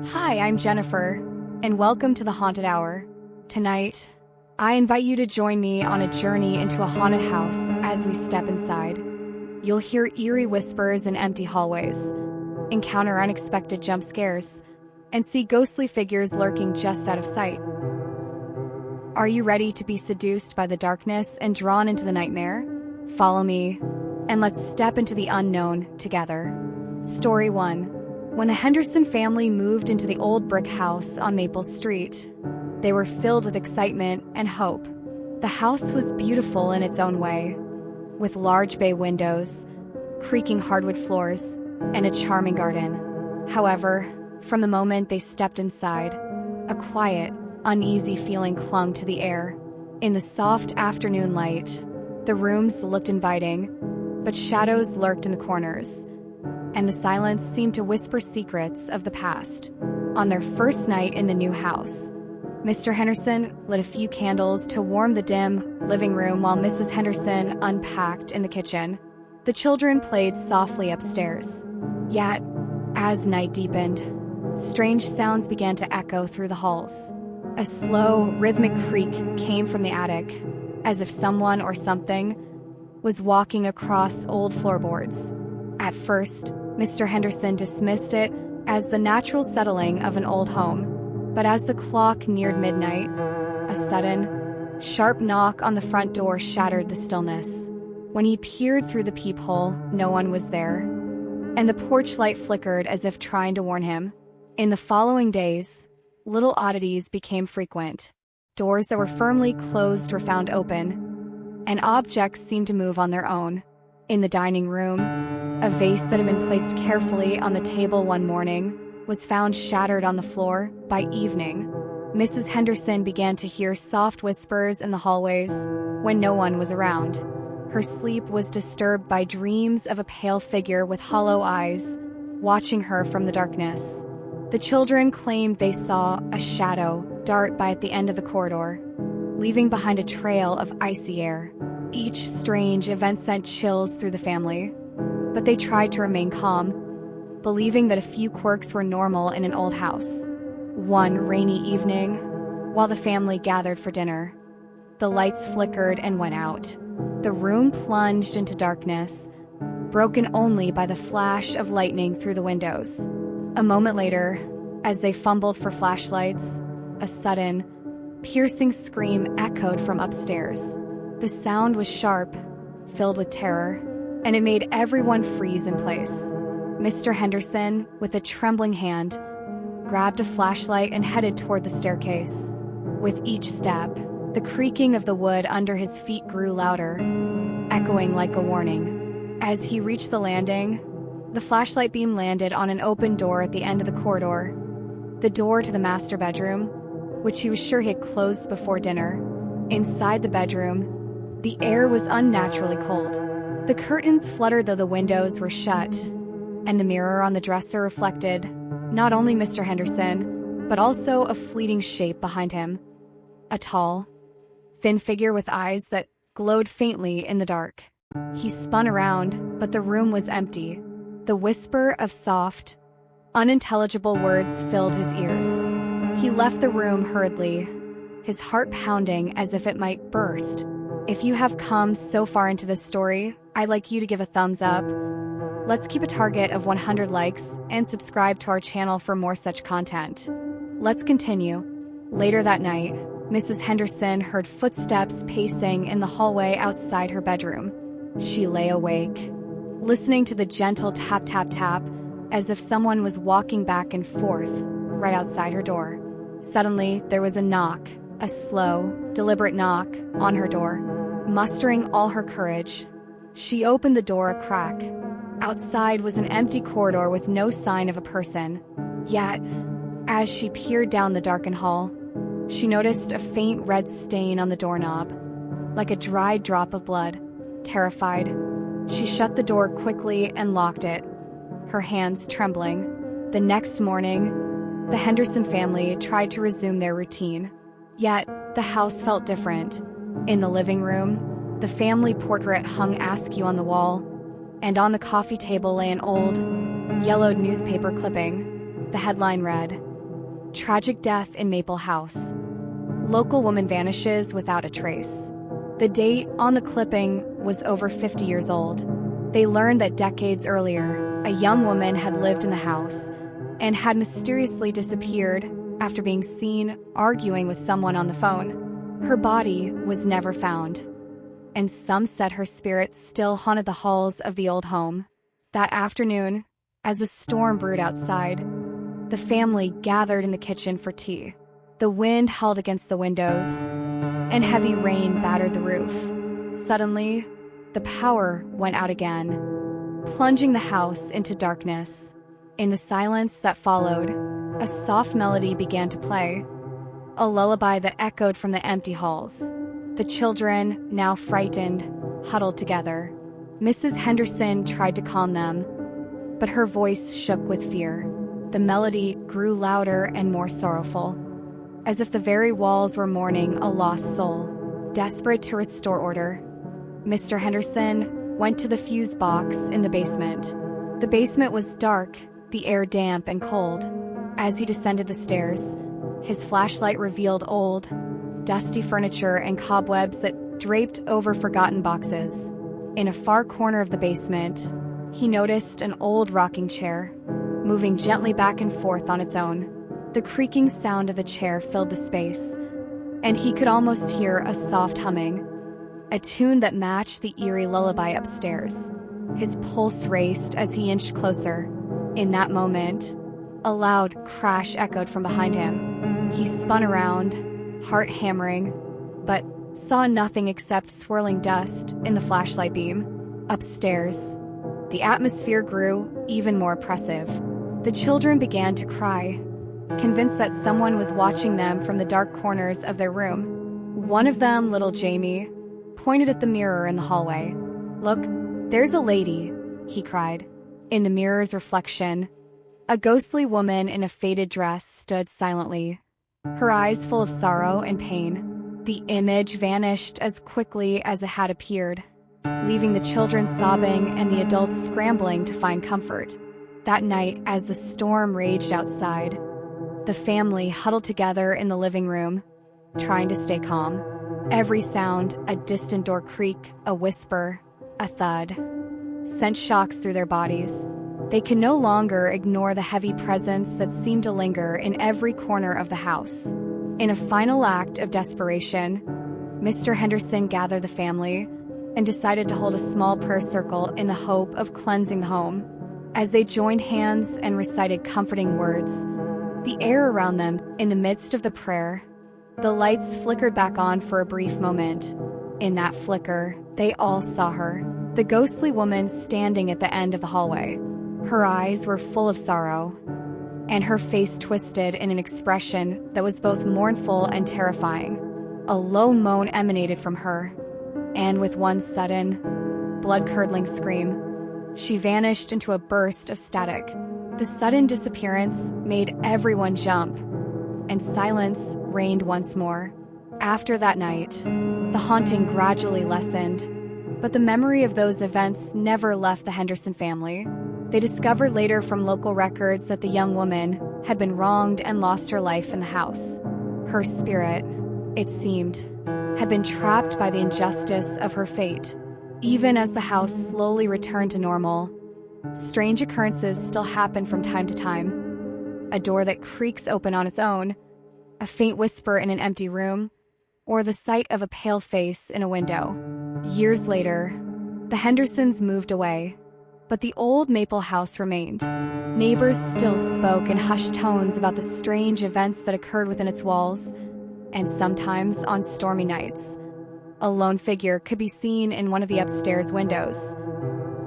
Hi, I'm Jennifer, and welcome to the Haunted Hour. Tonight, I invite you to join me on a journey into a haunted house as we step inside. You'll hear eerie whispers in empty hallways, encounter unexpected jump scares, and see ghostly figures lurking just out of sight. Are you ready to be seduced by the darkness and drawn into the nightmare? Follow me, and let's step into the unknown together. Story 1. When the Henderson family moved into the old brick house on Maple Street, they were filled with excitement and hope. The house was beautiful in its own way, with large bay windows, creaking hardwood floors, and a charming garden. However, from the moment they stepped inside, a quiet, uneasy feeling clung to the air. In the soft afternoon light, the rooms looked inviting, but shadows lurked in the corners, and the silence seemed to whisper secrets of the past. On their first night in the new house, Mr. Henderson lit a few candles to warm the dim living room while Mrs. Henderson unpacked in the kitchen. The children played softly upstairs. Yet, as night deepened, strange sounds began to echo through the halls. A slow, rhythmic creak came from the attic, as if someone or something was walking across old floorboards. At first, Mr. Henderson dismissed it as the natural settling of an old home, but as the clock neared midnight, a sudden, sharp knock on the front door shattered the stillness. When he peered through the peephole, no one was there, and the porch light flickered as if trying to warn him. In the following days, little oddities became frequent. Doors that were firmly closed were found open, and objects seemed to move on their own. In the dining room, a vase that had been placed carefully on the table one morning was found shattered on the floor. By evening, Mrs. Henderson began to hear soft whispers in the hallways when no one was around. Her sleep was disturbed by dreams of a pale figure with hollow eyes watching her from the darkness. The children claimed they saw a shadow dart by at the end of the corridor, leaving behind a trail of icy air. Each strange event sent chills through the family, but they tried to remain calm, believing that a few quirks were normal in an old house. One rainy evening, while the family gathered for dinner, the lights flickered and went out. The room plunged into darkness, broken only by the flash of lightning through the windows. A moment later, as they fumbled for flashlights, a sudden, piercing scream echoed from upstairs. The sound was sharp, filled with terror, and it made everyone freeze in place. Mr. Henderson, with a trembling hand, grabbed a flashlight and headed toward the staircase. With each step, the creaking of the wood under his feet grew louder, echoing like a warning. As he reached the landing, the flashlight beam landed on an open door at the end of the corridor, the door to the master bedroom, which he was sure he had closed before dinner. Inside the bedroom, the air was unnaturally cold. The curtains fluttered though the windows were shut, and the mirror on the dresser reflected not only Mr. Henderson, but also a fleeting shape behind him. A tall, thin figure with eyes that glowed faintly in the dark. He spun around, but the room was empty. The whisper of soft, unintelligible words filled his ears. He left the room hurriedly, his heart pounding as if it might burst. If you have come so far into this story, I'd like you to give a thumbs up. Let's keep a target of 100 likes and subscribe to our channel for more such content. Let's continue. Later that night, Mrs. Henderson heard footsteps pacing in the hallway outside her bedroom. She lay awake, listening to the gentle tap tap tap as if someone was walking back and forth right outside her door. Suddenly, there was a knock, a slow, deliberate knock on her door. Mustering all her courage, she opened the door a crack. Outside was an empty corridor with no sign of a person. Yet, as she peered down the darkened hall, she noticed a faint red stain on the doorknob, like a dried drop of blood. Terrified, she shut the door quickly and locked it, her hands trembling. The next morning, the Henderson family tried to resume their routine. Yet, the house felt different. In the living room, the family portrait hung askew on the wall, and on the coffee table lay an old, yellowed newspaper clipping. The headline read, Tragic death in Maple House. Local woman vanishes without a trace. The date on the clipping was over 50 years old. They learned that decades earlier, a young woman had lived in the house and had mysteriously disappeared after being seen arguing with someone on the phone. Her body was never found, and some said her spirit still haunted the halls of the old home. That afternoon, as a storm brewed outside, the family gathered in the kitchen for tea. The wind howled against the windows, and heavy rain battered the roof. Suddenly, the power went out again, plunging the house into darkness. In the silence that followed, a soft melody began to play, a lullaby that echoed from the empty halls. The children, now frightened, huddled together. Mrs. Henderson tried to calm them, but her voice shook with fear. The melody grew louder and more sorrowful, as if the very walls were mourning a lost soul. Desperate to restore order, Mr. Henderson went to the fuse box in the basement. The basement was dark, the air damp and cold. As he descended the stairs, his flashlight revealed old, dusty furniture and cobwebs that draped over forgotten boxes. In a far corner of the basement, he noticed an old rocking chair, moving gently back and forth on its own. The creaking sound of the chair filled the space, and he could almost hear a soft humming, a tune that matched the eerie lullaby upstairs. His pulse raced as he inched closer. In that moment, a loud crash echoed from behind him. He spun around, heart hammering, but saw nothing except swirling dust in the flashlight beam. Upstairs, the atmosphere grew even more oppressive. The children began to cry, convinced that someone was watching them from the dark corners of their room. One of them, little Jamie, pointed at the mirror in the hallway. "Look, there's a lady," he cried. In the mirror's reflection, a ghostly woman in a faded dress stood silently, her eyes full of sorrow and pain. The image vanished as quickly as it had appeared, leaving the children sobbing and the adults scrambling to find comfort. That night, as the storm raged outside, the family huddled together in the living room, trying to stay calm. Every sound, a distant door creak, a whisper, a thud, sent shocks through their bodies. They could no longer ignore the heavy presence that seemed to linger in every corner of the house. In a final act of desperation, Mr. Henderson gathered the family and decided to hold a small prayer circle in the hope of cleansing the home. As they joined hands and recited comforting words, the air around them, in the midst of the prayer, the lights flickered back on for a brief moment. In that flicker, they all saw her, the ghostly woman standing at the end of the hallway. Her eyes were full of sorrow, and her face twisted in an expression that was both mournful and terrifying. A low moan emanated from her, and with one sudden, blood-curdling scream, she vanished into a burst of static. The sudden disappearance made everyone jump, and silence reigned once more. After that night, the haunting gradually lessened, but the memory of those events never left the Henderson family. They discovered later from local records that the young woman had been wronged and lost her life in the house. Her spirit, it seemed, had been trapped by the injustice of her fate. Even as the house slowly returned to normal, strange occurrences still happen from time to time. A door that creaks open on its own, a faint whisper in an empty room, or the sight of a pale face in a window. Years later, the Hendersons moved away, but the old Maple house remained. Neighbors still spoke in hushed tones about the strange events that occurred within its walls, and sometimes on stormy nights, a lone figure could be seen in one of the upstairs windows,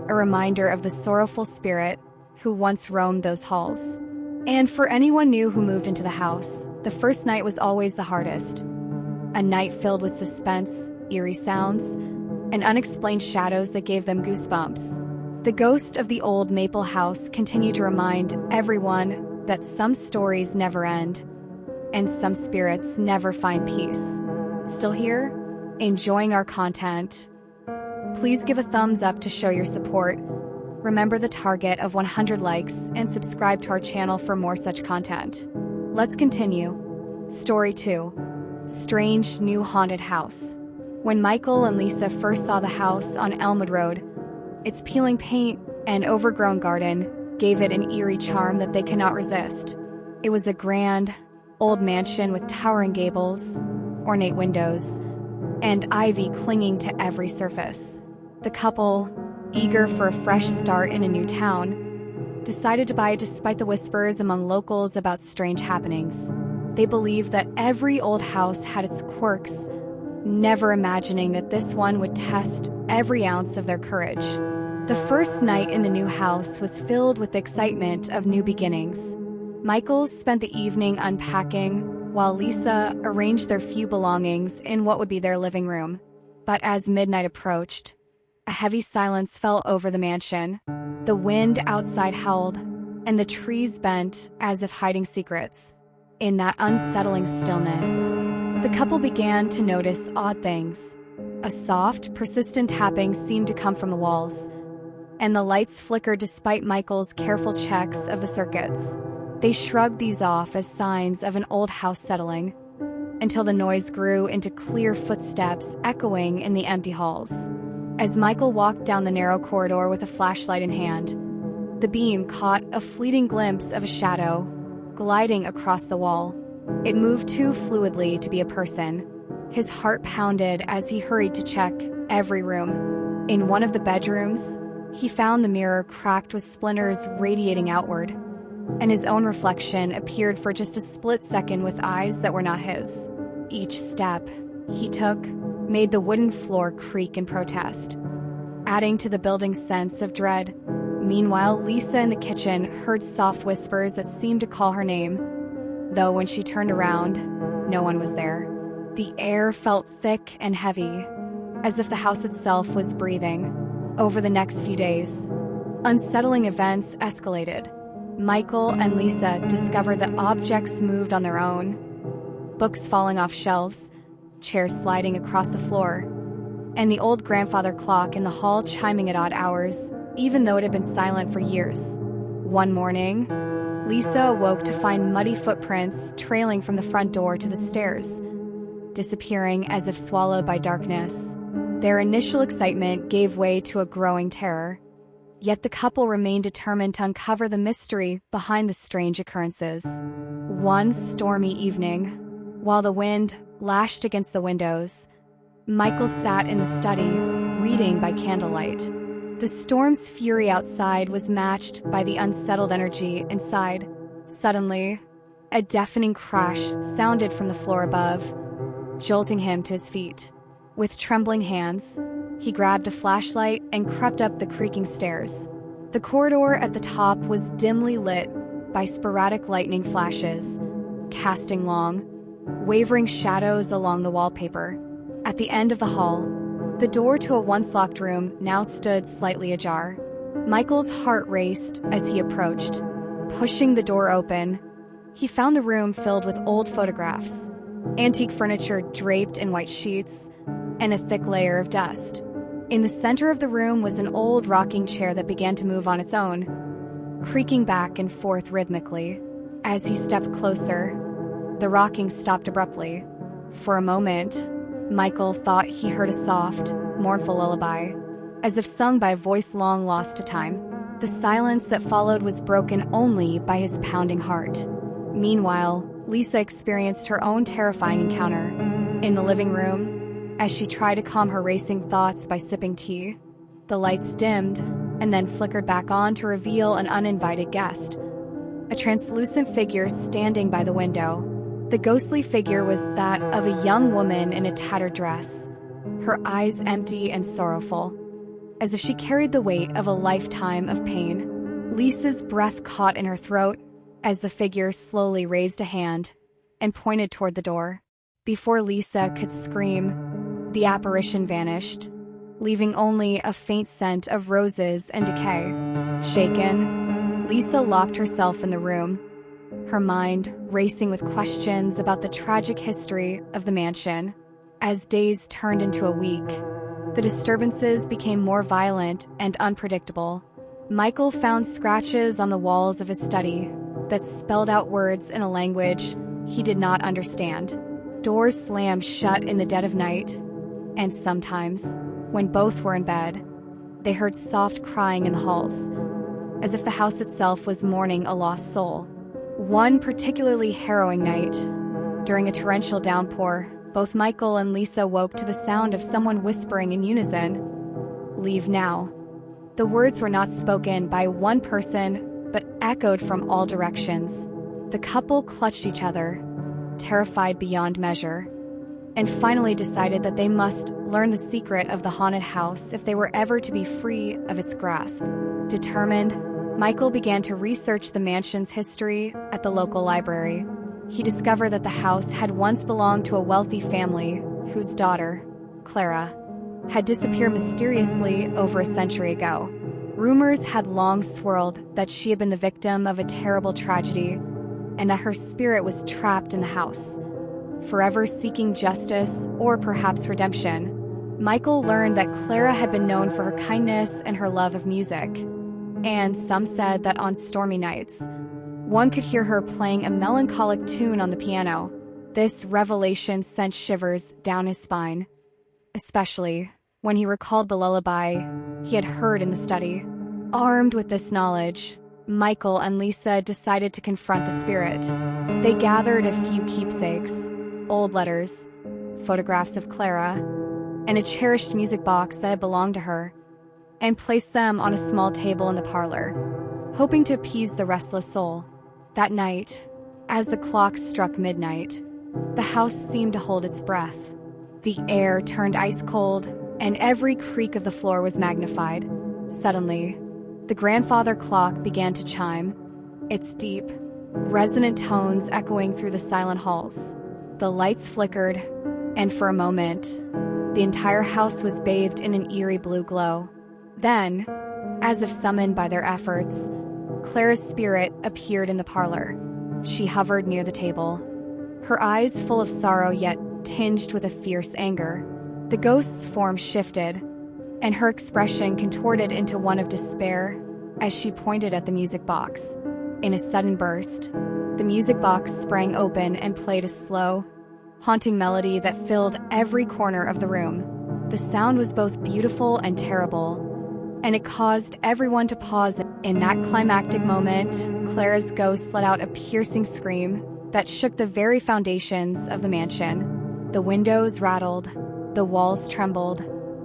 a reminder of the sorrowful spirit who once roamed those halls. And for anyone new who moved into the house, the first night was always the hardest. A night filled with suspense, eerie sounds, and unexplained shadows that gave them goosebumps. The ghost of the old Maple house continued to remind everyone that some stories never end, and some spirits never find peace. Still here? Enjoying our content? Please give a thumbs up to show your support. Remember the target of 100 likes and subscribe to our channel for more such content. Let's continue. Story 2. Strange New Haunted House. When Michael and Lisa first saw the house on Elmwood Road, its peeling paint and overgrown garden gave it an eerie charm that they cannot resist. It was a grand, old mansion with towering gables, ornate windows, and ivy clinging to every surface. The couple, eager for a fresh start in a new town, decided to buy it despite the whispers among locals about strange happenings. They believed that every old house had its quirks, never imagining that this one would test every ounce of their courage. The first night in the new house was filled with the excitement of new beginnings. Michael spent the evening unpacking, while Lisa arranged their few belongings in what would be their living room. But as midnight approached, a heavy silence fell over the mansion. The wind outside howled, and the trees bent as if hiding secrets. In that unsettling stillness, the couple began to notice odd things. A soft, persistent tapping seemed to come from the walls, and the lights flickered despite Michael's careful checks of the circuits. They shrugged these off as signs of an old house settling, until the noise grew into clear footsteps echoing in the empty halls. As Michael walked down the narrow corridor with a flashlight in hand, the beam caught a fleeting glimpse of a shadow gliding across the wall. It moved too fluidly to be a person. His heart pounded as he hurried to check every room. In one of the bedrooms, he found the mirror cracked with splinters radiating outward, and his own reflection appeared for just a split second with eyes that were not his. Each step he took made the wooden floor creak in protest, adding to the building's sense of dread. Meanwhile, Lisa in the kitchen heard soft whispers that seemed to call her name, though when she turned around, no one was there. The air felt thick and heavy, as if the house itself was breathing. Over the next few days, unsettling events escalated. Michael and Lisa discovered that objects moved on their own, books falling off shelves, chairs sliding across the floor, and the old grandfather clock in the hall chiming at odd hours, even though it had been silent for years. One morning, Lisa awoke to find muddy footprints trailing from the front door to the stairs, disappearing as if swallowed by darkness. Their initial excitement gave way to a growing terror, yet the couple remained determined to uncover the mystery behind the strange occurrences. One stormy evening, while the wind lashed against the windows, Michael sat in the study, reading by candlelight. The storm's fury outside was matched by the unsettled energy inside. Suddenly, a deafening crash sounded from the floor above, jolting him to his feet. With trembling hands, he grabbed a flashlight and crept up the creaking stairs. The corridor at the top was dimly lit by sporadic lightning flashes, casting long, wavering shadows along the wallpaper. At the end of the hall, the door to a once-locked room now stood slightly ajar. Michael's heart raced as he approached. Pushing the door open, he found the room filled with old photographs, antique furniture draped in white sheets, and a thick layer of dust. In the center of the room was an old rocking chair that began to move on its own, creaking back and forth rhythmically. As he stepped closer, the rocking stopped abruptly. For a moment, Michael thought he heard a soft, mournful lullaby, as if sung by a voice long lost to time. The silence that followed was broken only by his pounding heart. Meanwhile, Lisa experienced her own terrifying encounter. In the living room, as she tried to calm her racing thoughts by sipping tea, the lights dimmed and then flickered back on to reveal an uninvited guest, a translucent figure standing by the window. The ghostly figure was that of a young woman in a tattered dress, her eyes empty and sorrowful, as if she carried the weight of a lifetime of pain. Lisa's breath caught in her throat as the figure slowly raised a hand and pointed toward the door. Before Lisa could scream, the apparition vanished, leaving only a faint scent of roses and decay. Shaken, Lisa locked herself in the room, her mind racing with questions about the tragic history of the mansion. As days turned into a week, the disturbances became more violent and unpredictable. Michael found scratches on the walls of his study, that spelled out words in a language he did not understand. Doors slammed shut in the dead of night, and sometimes, when both were in bed, they heard soft crying in the halls, as if the house itself was mourning a lost soul. One particularly harrowing night, during a torrential downpour, both Michael and Lisa woke to the sound of someone whispering in unison, "Leave now." The words were not spoken by one person, but echoed from all directions. The couple clutched each other, terrified beyond measure, and finally decided that they must learn the secret of the haunted house if they were ever to be free of its grasp. Determined, Michael began to research the mansion's history at the local library. He discovered that the house had once belonged to a wealthy family whose daughter, Clara, had disappeared mysteriously over a century ago. Rumors had long swirled that she had been the victim of a terrible tragedy and that her spirit was trapped in the house, forever seeking justice or perhaps redemption. Michael learned that Clara had been known for her kindness and her love of music, and some said that on stormy nights, one could hear her playing a melancholic tune on the piano. This revelation sent shivers down his spine, especially when he recalled the lullaby he had heard in the study. Armed with this knowledge, Michael and Lisa decided to confront the spirit. They gathered a few keepsakes, old letters, photographs of Clara, and a cherished music box that had belonged to her, and placed them on a small table in the parlor, hoping to appease the restless soul. That night, as the clock struck midnight, the house seemed to hold its breath. The air turned ice cold, and every creak of the floor was magnified. Suddenly, the grandfather clock began to chime, its deep, resonant tones echoing through the silent halls. The lights flickered, and for a moment, the entire house was bathed in an eerie blue glow. Then, as if summoned by their efforts, Clara's spirit appeared in the parlor. She hovered near the table, her eyes full of sorrow yet tinged with a fierce anger. The ghost's form shifted, and her expression contorted into one of despair as she pointed at the music box. In a sudden burst, the music box sprang open and played a slow, haunting melody that filled every corner of the room. The sound was both beautiful and terrible, and it caused everyone to pause. In that climactic moment, Clara's ghost let out a piercing scream that shook the very foundations of the mansion. The windows rattled, the walls trembled,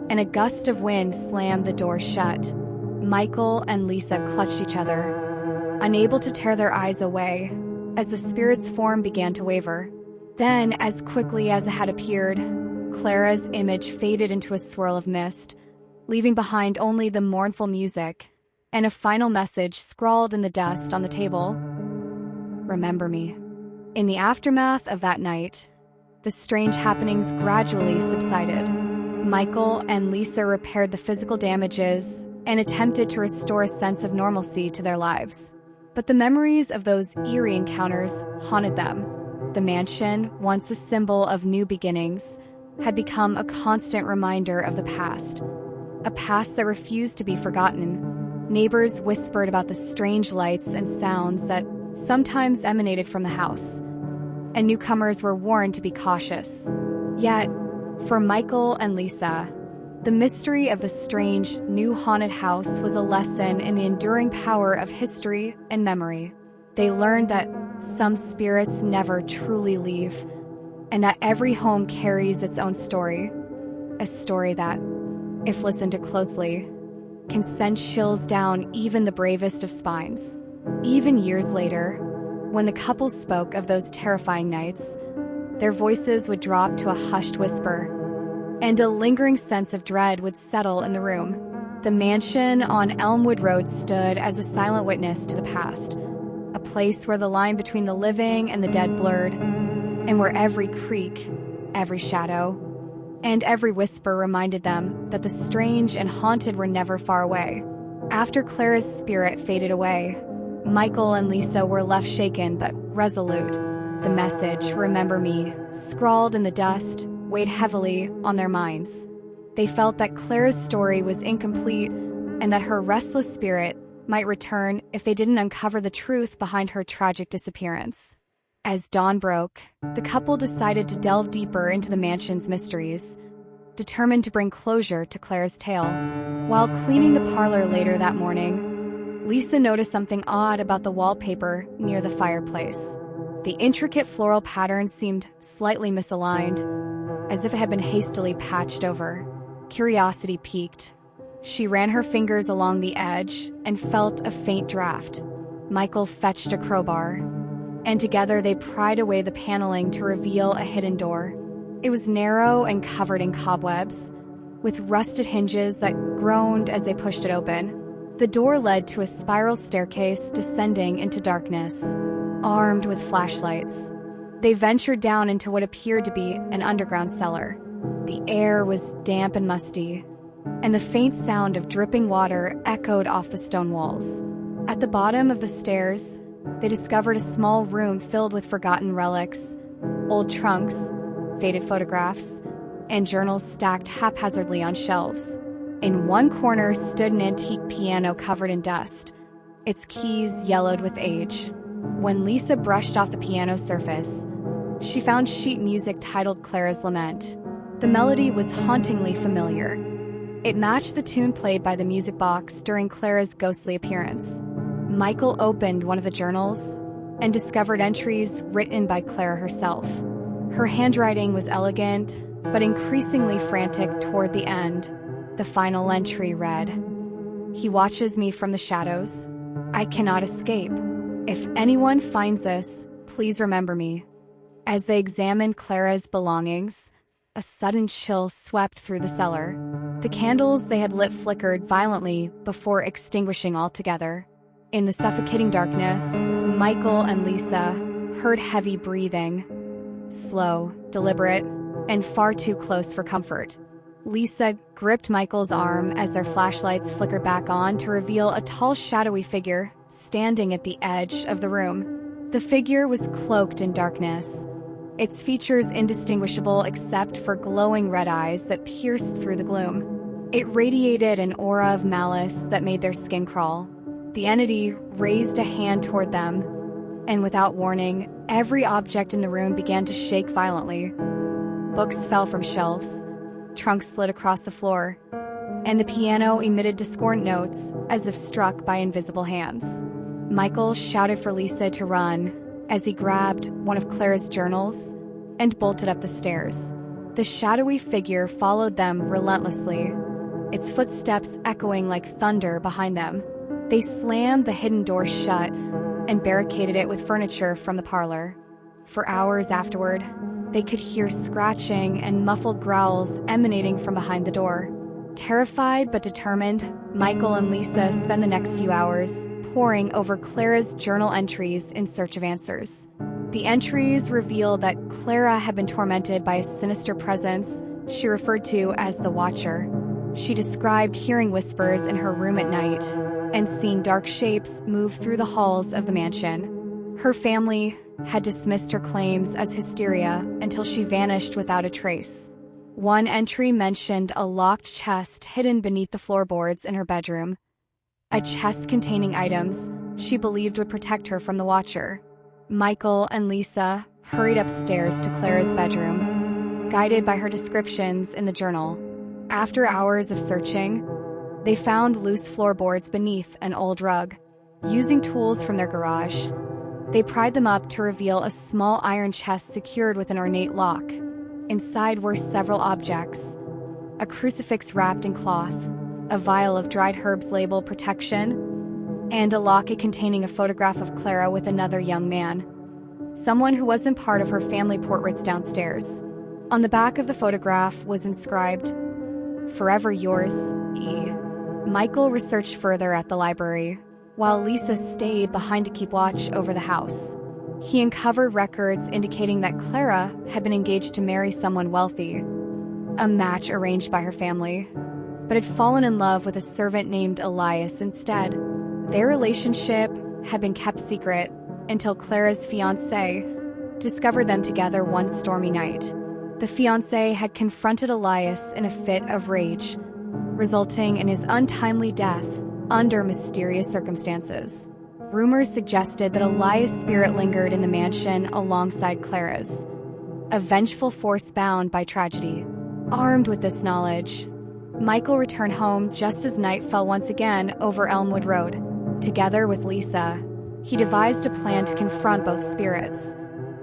and a gust of wind slammed the door shut. Michael and Lisa clutched each other, unable to tear their eyes away, as the spirit's form began to waver. Then, as quickly as it had appeared, Clara's image faded into a swirl of mist, leaving behind only the mournful music and a final message scrawled in the dust on the table. "Remember me." In the aftermath of that night, the strange happenings gradually subsided. Michael and Lisa repaired the physical damages and attempted to restore a sense of normalcy to their lives. But the memories of those eerie encounters haunted them. The mansion, once a symbol of new beginnings, had become a constant reminder of the past, a past that refused to be forgotten. Neighbors whispered about the strange lights and sounds that sometimes emanated from the house, and newcomers were warned to be cautious. Yet, for Michael and Lisa, the mystery of the strange, new haunted house was a lesson in the enduring power of history and memory. They learned that some spirits never truly leave, and that every home carries its own story. A story that, if listened to closely, can send chills down even the bravest of spines. Even years later, when the couple spoke of those terrifying nights, their voices would drop to a hushed whisper, and a lingering sense of dread would settle in the room. The mansion on Elmwood Road stood as a silent witness to the past, a place where the line between the living and the dead blurred, and where every creak, every shadow, and every whisper reminded them that the strange and haunted were never far away. After Clara's spirit faded away, Michael and Lisa were left shaken but resolute. The message, "Remember me," scrawled in the dust, weighed heavily on their minds. They felt that Clara's story was incomplete and that her restless spirit might return if they didn't uncover the truth behind her tragic disappearance. As dawn broke, the couple decided to delve deeper into the mansion's mysteries, determined to bring closure to Clara's tale. While cleaning the parlor later that morning, Lisa noticed something odd about the wallpaper near the fireplace. The intricate floral pattern seemed slightly misaligned, as if it had been hastily patched over. Curiosity piqued. She ran her fingers along the edge and felt a faint draft. Michael fetched a crowbar, and together they pried away the paneling to reveal a hidden door. It was narrow and covered in cobwebs, with rusted hinges that groaned as they pushed it open. The door led to a spiral staircase descending into darkness, armed with flashlights. They ventured down into what appeared to be an underground cellar. The air was damp and musty, and the faint sound of dripping water echoed off the stone walls. At the bottom of the stairs, they discovered a small room filled with forgotten relics, old trunks, faded photographs, and journals stacked haphazardly on shelves. In one corner stood an antique piano covered in dust, its keys yellowed with age. When Lisa brushed off the piano's surface, she found sheet music titled Clara's Lament. The melody was hauntingly familiar. It matched the tune played by the music box during Clara's ghostly appearance. Michael opened one of the journals and discovered entries written by Clara herself. Her handwriting was elegant, but increasingly frantic toward the end. The final entry read, "He watches me from the shadows. I cannot escape. If anyone finds this, please remember me." As they examined Clara's belongings, a sudden chill swept through the cellar. The candles they had lit flickered violently before extinguishing altogether. In the suffocating darkness, Michael and Lisa heard heavy breathing, slow, deliberate, and far too close for comfort. Lisa gripped Michael's arm as their flashlights flickered back on to reveal a tall, shadowy figure standing at the edge of the room. The figure was cloaked in darkness, its features indistinguishable except for glowing red eyes that pierced through the gloom. It radiated an aura of malice that made their skin crawl. The entity raised a hand toward them, and without warning, every object in the room began to shake violently. Books fell from shelves, trunks slid across the floor, and the piano emitted discordant notes as if struck by invisible hands. Michael shouted for Lisa to run as he grabbed one of Clara's journals and bolted up the stairs. The shadowy figure followed them relentlessly, its footsteps echoing like thunder behind them. They slammed the hidden door shut and barricaded it with furniture from the parlor. For hours afterward, they could hear scratching and muffled growls emanating from behind the door. Terrified but determined, Michael and Lisa spent the next few hours poring over Clara's journal entries in search of answers. The entries revealed that Clara had been tormented by a sinister presence she referred to as the Watcher. She described hearing whispers in her room at night and seeing dark shapes move through the halls of the mansion. Her family had dismissed her claims as hysteria until she vanished without a trace. One entry mentioned a locked chest hidden beneath the floorboards in her bedroom, a chest containing items she believed would protect her from the Watcher. Michael and Lisa hurried upstairs to Clara's bedroom, guided by her descriptions in the journal. After hours of searching, they found loose floorboards beneath an old rug. Using tools from their garage, they pried them up to reveal a small iron chest secured with an ornate lock. Inside were several objects: a crucifix wrapped in cloth, a vial of dried herbs labeled protection, and a locket containing a photograph of Clara with another young man, someone who wasn't part of her family portraits downstairs. On the back of the photograph was inscribed, "Forever yours, E." Michael researched further at the library, while Lisa stayed behind to keep watch over the house. He uncovered records indicating that Clara had been engaged to marry someone wealthy, a match arranged by her family, but had fallen in love with a servant named Elias instead. Their relationship had been kept secret until Clara's fiancé discovered them together one stormy night. The fiancé had confronted Elias in a fit of rage, resulting in his untimely death under mysterious circumstances. Rumors suggested that Elias' spirit lingered in the mansion alongside Clara's, a vengeful force bound by tragedy. Armed with this knowledge, Michael returned home just as night fell once again over Elmwood Road. Together with Lisa, he devised a plan to confront both spirits,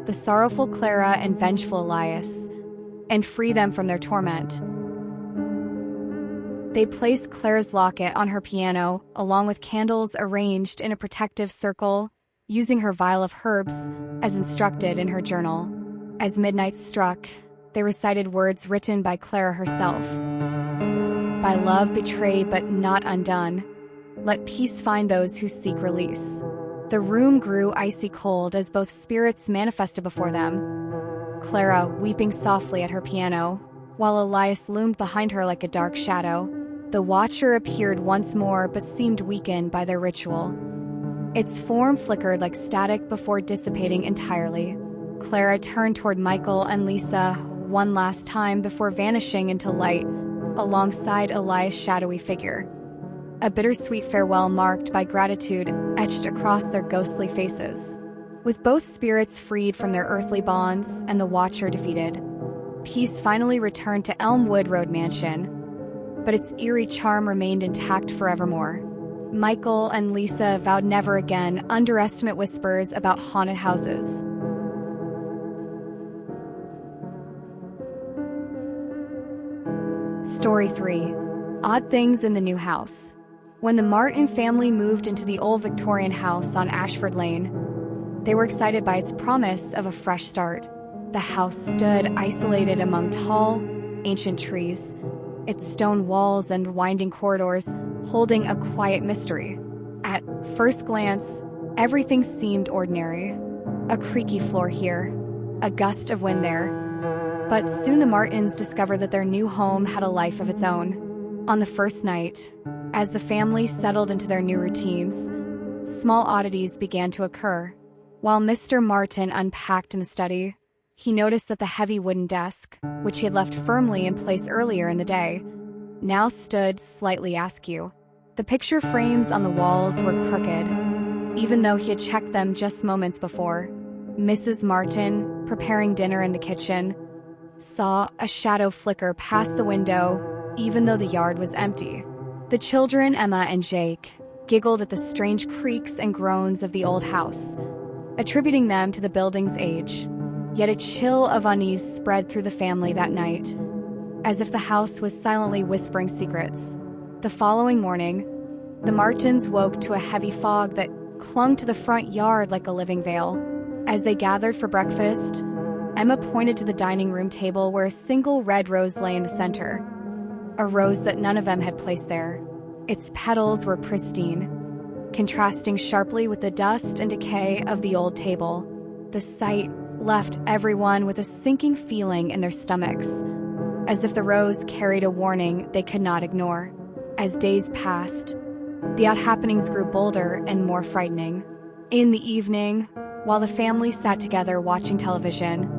the sorrowful Clara and vengeful Elias, and free them from their torment. They placed Clara's locket on her piano, along with candles arranged in a protective circle, using her vial of herbs as instructed in her journal. As midnight struck, they recited words written by Clara herself. By love betrayed but not undone, let peace find those who seek release. The room grew icy cold as both spirits manifested before them, Clara weeping softly at her piano, while Elias loomed behind her like a dark shadow. The Watcher appeared once more but seemed weakened by their ritual. Its form flickered like static before dissipating entirely. Clara turned toward Michael and Lisa one last time before vanishing into light alongside Elias' shadowy figure. A bittersweet farewell marked by gratitude etched across their ghostly faces. With both spirits freed from their earthly bonds and the Watcher defeated, peace finally returned to Elmwood Road Mansion, but its eerie charm remained intact forevermore. Michael and Lisa vowed never again underestimate whispers about haunted houses. Story 3. Odd Things in the New House. When the Martin family moved into the old Victorian house on Ashford Lane, they were excited by its promise of a fresh start. The house stood isolated among tall, ancient trees, its stone walls and winding corridors holding a quiet mystery. At first glance, everything seemed ordinary. A creaky floor here, a gust of wind there. But soon the Martins discovered that their new home had a life of its own. On the first night, as the family settled into their new routines, small oddities began to occur. While Mr. Martin unpacked in the study, he noticed that the heavy wooden desk, which he had left firmly in place earlier in the day, now stood slightly askew. The picture frames on the walls were crooked, even though he had checked them just moments before. Mrs. Martin, preparing dinner in the kitchen, saw a shadow flicker past the window, even though the yard was empty. The children, Emma and Jake, giggled at the strange creaks and groans of the old house, attributing them to the building's age. Yet a chill of unease spread through the family that night, as if the house was silently whispering secrets. The following morning, the Martins woke to a heavy fog that clung to the front yard like a living veil. As they gathered for breakfast, Emma pointed to the dining room table where a single red rose lay in the center, a rose that none of them had placed there. Its petals were pristine, contrasting sharply with the dust and decay of the old table. The sight left everyone with a sinking feeling in their stomachs, as if the rose carried a warning they could not ignore. As days passed, the odd happenings grew bolder and more frightening. In the evening, while the family sat together watching television,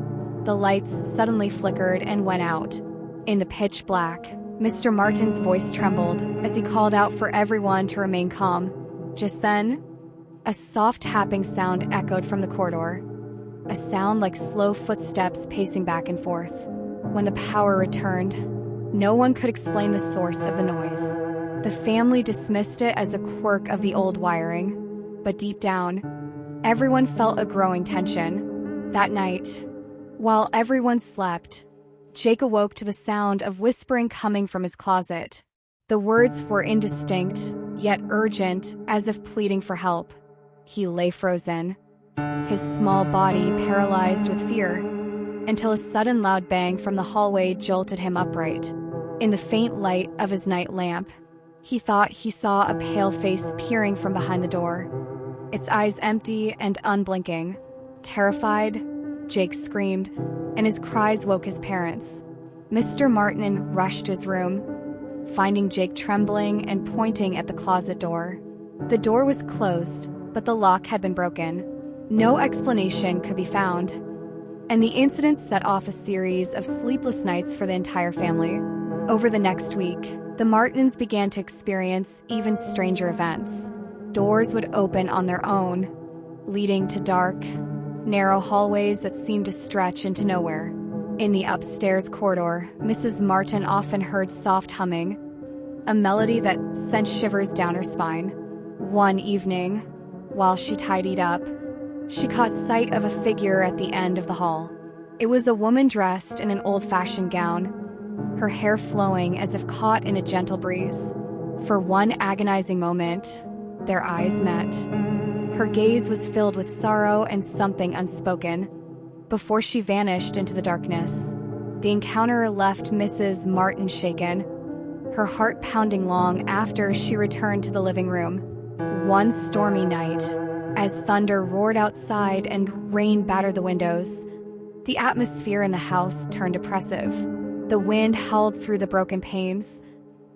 the lights suddenly flickered and went out. In the pitch black, Mr. Martin's voice trembled as he called out for everyone to remain calm. Just then, a soft tapping sound echoed from the corridor, a sound like slow footsteps pacing back and forth. When the power returned, no one could explain the source of the noise. The family dismissed it as a quirk of the old wiring, but deep down, everyone felt a growing tension. That night, while everyone slept, Jake awoke to the sound of whispering coming from his closet. The words were indistinct, yet urgent, as if pleading for help. He lay frozen, his small body paralyzed with fear, until a sudden loud bang from the hallway jolted him upright. In the faint light of his night lamp, he thought he saw a pale face peering from behind the door, its eyes empty and unblinking. Terrified, Jake screamed, and his cries woke his parents. Mr. Martin rushed to his room, finding Jake trembling and pointing at the closet door. The door was closed, but the lock had been broken. No explanation could be found, and the incident set off a series of sleepless nights for the entire family. Over the next week, The Martins began to experience even stranger events. Doors would open on their own, leading to dark, narrow hallways that seemed to stretch into nowhere. In the upstairs corridor, Mrs. Martin often heard soft humming, a melody that sent shivers down her spine. One evening, while she tidied up, she caught sight of a figure at the end of the hall. It was a woman dressed in an old-fashioned gown, her hair flowing as if caught in a gentle breeze. For one agonizing moment, their eyes met. Her gaze was filled with sorrow and something unspoken, before she vanished into the darkness. The encounter left Mrs. Martin shaken, her heart pounding long after she returned to the living room. One stormy night, as thunder roared outside and rain battered the windows, the atmosphere in the house turned oppressive. The wind howled through the broken panes,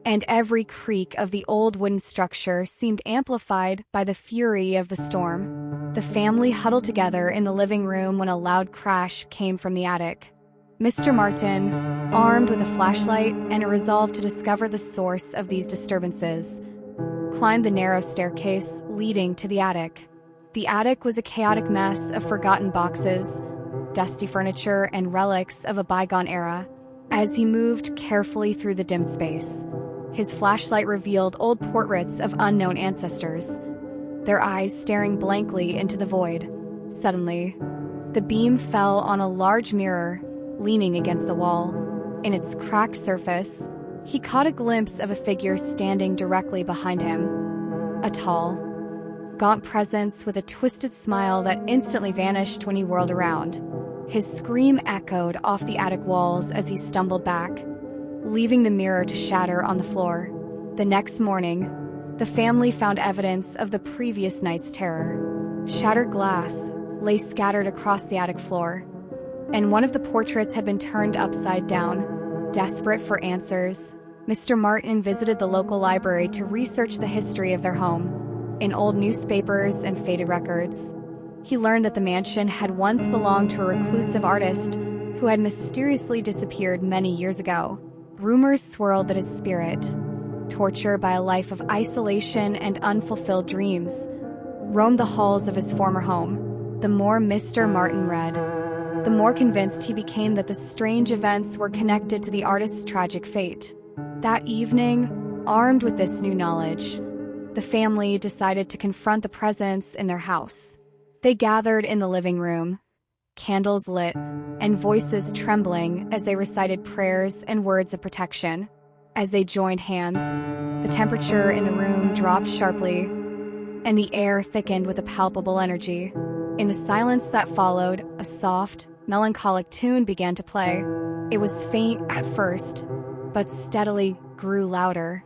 and every creak of the old wooden structure seemed amplified by the fury of the storm. The family huddled together in the living room when a loud crash came from the attic. Mr. Martin, armed with a flashlight and a resolve to discover the source of these disturbances, climbed the narrow staircase leading to the attic. The attic was a chaotic mess of forgotten boxes, dusty furniture, and relics of a bygone era. As he moved carefully through the dim space, his flashlight revealed old portraits of unknown ancestors, their eyes staring blankly into the void. Suddenly, the beam fell on a large mirror leaning against the wall. In its cracked surface, he caught a glimpse of a figure standing directly behind him. A tall, gaunt presence with a twisted smile that instantly vanished when he whirled around. His scream echoed off the attic walls as he stumbled back, leaving the mirror to shatter on the floor. The next morning, the family found evidence of the previous night's terror. Shattered glass lay scattered across the attic floor, and one of the portraits had been turned upside down. Desperate for answers, Mr. Martin visited the local library to research the history of their home. In old newspapers and faded records, he learned that the mansion had once belonged to a reclusive artist who had mysteriously disappeared many years ago. Rumors swirled that his spirit, tortured by a life of isolation and unfulfilled dreams, roamed the halls of his former home. The more Mr. Martin read, the more convinced he became that the strange events were connected to the artist's tragic fate. That evening, armed with this new knowledge, the family decided to confront the presence in their house. They gathered in the living room, candles lit, and voices trembling as they recited prayers and words of protection. As they joined hands, the temperature in the room dropped sharply, and the air thickened with a palpable energy. In the silence that followed, a soft, melancholic tune began to play. It was faint at first, but steadily grew louder,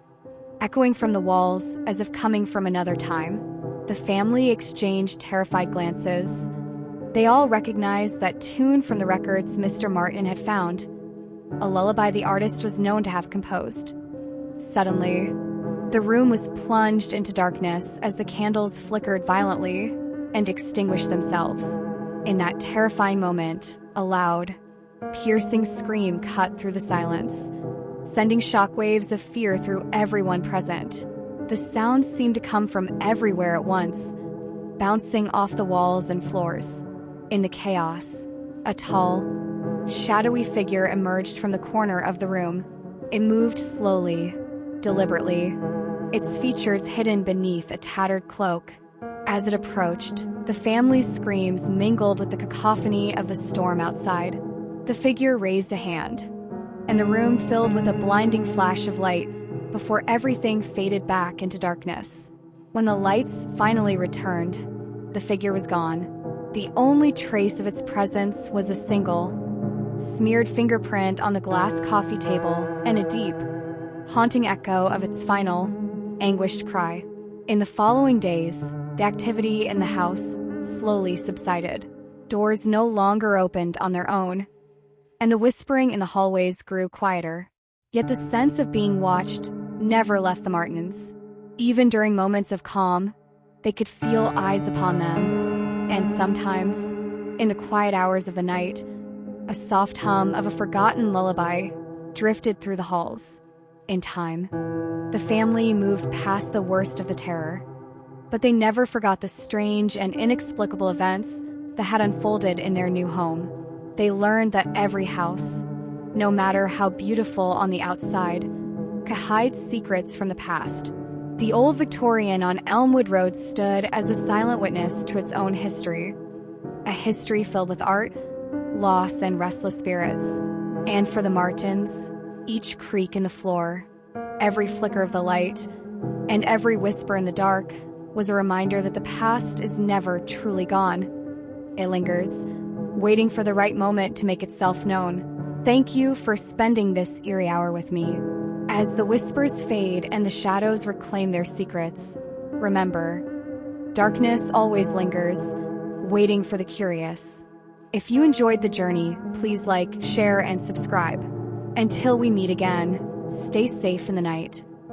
echoing from the walls as if coming from another time. The family exchanged terrified glances. They all recognized that tune from the records Mr. Martin had found, a lullaby the artist was known to have composed. Suddenly, the room was plunged into darkness as the candles flickered violently and extinguished themselves. In that terrifying moment, a loud, piercing scream cut through the silence, sending shockwaves of fear through everyone present. The sound seemed to come from everywhere at once, bouncing off the walls and floors. In the chaos, a tall, shadowy figure emerged from the corner of the room. It moved slowly, deliberately, its features hidden beneath a tattered cloak. As it approached, the family's screams mingled with the cacophony of the storm outside. The figure raised a hand, and the room filled with a blinding flash of light before everything faded back into darkness. When the lights finally returned, the figure was gone. The only trace of its presence was a single, smeared fingerprint on the glass coffee table and a deep, haunting echo of its final, anguished cry. In the following days, the activity in the house slowly subsided. Doors no longer opened on their own, and the whispering in the hallways grew quieter. Yet the sense of being watched never left the Martins. Even during moments of calm, they could feel eyes upon them, and sometimes, in the quiet hours of the night, a soft hum of a forgotten lullaby drifted through the halls. In time, the family moved past the worst of the terror, but they never forgot the strange and inexplicable events that had unfolded in their new home. They learned that every house, no matter how beautiful on the outside, could hide secrets from the past. The old Victorian on Elmwood Road stood as a silent witness to its own history, a history filled with art, loss, and restless spirits. And for the Martins, each creak in the floor, every flicker of the light, and every whisper in the dark was a reminder that the past is never truly gone. It lingers, waiting for the right moment to make itself known. Thank you for spending this eerie hour with me. As the whispers fade and the shadows reclaim their secrets, remember, darkness always lingers, waiting for the curious. If you enjoyed the journey, please like, share, and subscribe. Until we meet again, stay safe in the night.